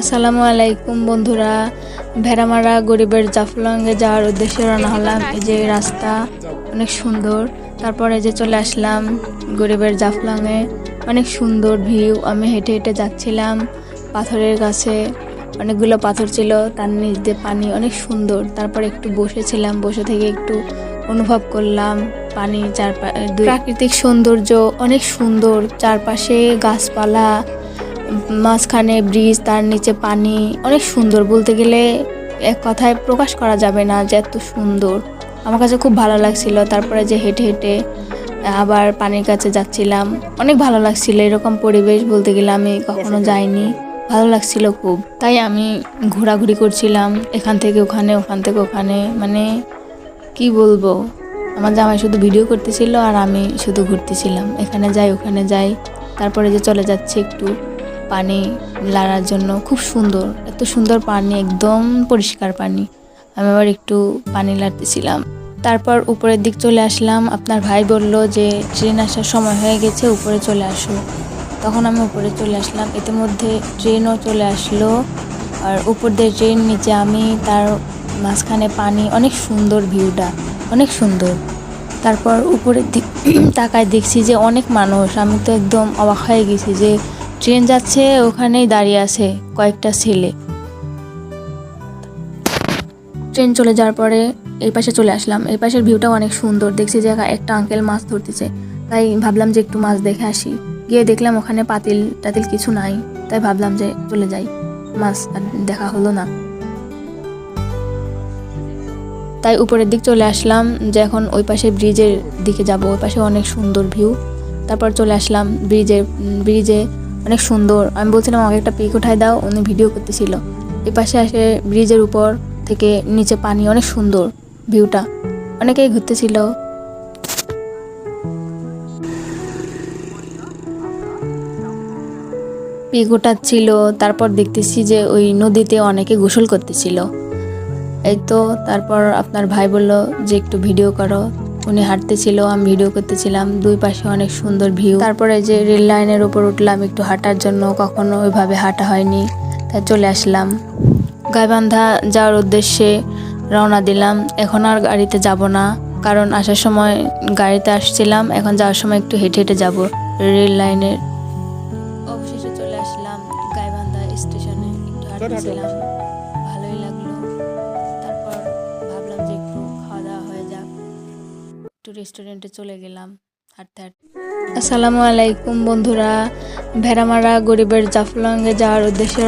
আসসালামু আলাইকুম বন্ধুরা, ভেড়ামারা গরিবের জাফলংয়ে যাওয়ার উদ্দেশ্যে রওনা হলাম। এই যে রাস্তা অনেক সুন্দর। তারপরে যে চলে আসলাম গরিবের জাফলংয়ে, অনেক সুন্দর ভিউ। আমি হেঁটে হেঁটে যাচ্ছিলাম পাথরের কাছে, অনেকগুলো পাথর ছিল, তার নিচ দিয়ে পানি, অনেক সুন্দর। তারপরে একটু বসেছিলাম, বসে থেকে একটু অনুভব করলাম পানি, প্রাকৃতিক সৌন্দর্য অনেক সুন্দর। চারপাশে গাছপালা, মাঝখানে ব্রিজ, তার নিচে পানি, অনেক সুন্দর। বলতে গেলে এক কথায় প্রকাশ করা যাবে না যে এত সুন্দর। আমার কাছে খুব ভালো লাগছিল। তারপরে যে হেঁটে হেঁটে আবার পানির কাছে যাচ্ছিলাম, অনেক ভালো লাগছিল। এরকম পরিবেশ বলতে গেলে আমি কখনো যাইনি, ভালো লাগছিল খুব। তাই আমি ঘোরাঘুরি করছিলাম, এখান থেকে ওখানে, ওখান থেকে ওখানে। মানে কি বলবো, আমার জামাই শুধু ভিডিও করতেছিল আর আমি শুধু ঘুরতেছিলাম, এখানে যাই ওখানে যাই। তারপরে যে চলে যাচ্ছে একটু পানি লাড়ার জন্য, খুব সুন্দর, এত সুন্দর পানি, একদম পরিষ্কার পানি। আমি আবার একটু পানি লাড়তেছিলাম। তারপর উপরের দিক চলে আসলাম। আপনার ভাই বলল যে ট্রেন আসার সময় হয়ে গেছে, উপরে চলে আসো। তখন আমি উপরে চলে আসলাম। ইতিমধ্যে ট্রেনও চলে আসলো, আর উপর দিয়ে ট্রেন, নিচে আমি, তার মাঝখানে পানি, অনেক সুন্দর ভিউটা, অনেক সুন্দর। তারপর উপরের দিক তাকায় দেখছি যে অনেক মানুষ। আমি তো একদম অবাক হয়ে গেছি যে ট্রেন যাচ্ছে, ওখানেই দাঁড়িয়ে আছে কয়েকটা ছেলে। ট্রেন চলে যাওয়ার পরে এই পাশে চলে আসলাম। এই পাশের ভিউটাও অনেক সুন্দর। দেখছি যে একটা আঙ্কেল মাছ ধরতেছে, তাই ভাবলাম যে একটু মাছ দেখে আসি। গিয়ে দেখলাম ওখানে পাতিল টাতিল কিছু নাই, তাই ভাবলাম যে চলে যাই, মাছ আর দেখা হলো না। তাই উপরের দিক চলে আসলাম যে এখন ওই পাশে ব্রিজের দিকে যাব। ওই পাশে অনেক সুন্দর ভিউ। তারপর চলে আসলাম ব্রিজে অনেক সুন্দর। আমি বলছিলাম আমাকে একটা পিক উঠায় দাও, উনি ভিডিও করতেছিল। এই পাশে আসে ব্রিজের উপর থেকে নিচে পানি, অনেক সুন্দর ভিউটা। অনেকেই ঘুরতেছিল। পিক উঠাচ্ছিল। তারপর দেখতেছি যে ওই নদীতে অনেকে গোসল করতেছিল। এই তো তারপর আপনার ভাই বলল যে একটু ভিডিও করো। উনি হাঁটতেছিল, আমি ভিডিও করতেছিলাম। দুই পাশে অনেক সুন্দর ভিউ। তারপরে যে রেল লাইনের উপর উঠলাম একটু হাঁটার জন্য, কখনো ওইভাবে হাঁটা হয়নি, তাই চলে আসলাম। গাইবান্ধা যাওয়ার উদ্দেশ্যে রওনা দিলাম। এখন আর গাড়িতে যাব না, কারণ আসার সময় গাড়িতে আসছিলাম, এখন যাওয়ার সময় একটু হেঁটে হেঁটে যাব রেল লাইনের। অবশেষে চলে আসলাম গাইবান্ধা স্টেশনে। একটু হাঁটতেছিলাম, ভালোই লাগলো। তারপর ভাবলাম যে একটু খাওয়া দাওয়া হয়ে যাক, একটু রেস্টুরেন্টে চলে গেলাম হাঁটতে হাঁটতে। আসসালামু আলাইকুম বন্ধুরা, ভেড়ামারা গরিবের জাফলংয়ে যাওয়ার উদ্দেশ্যে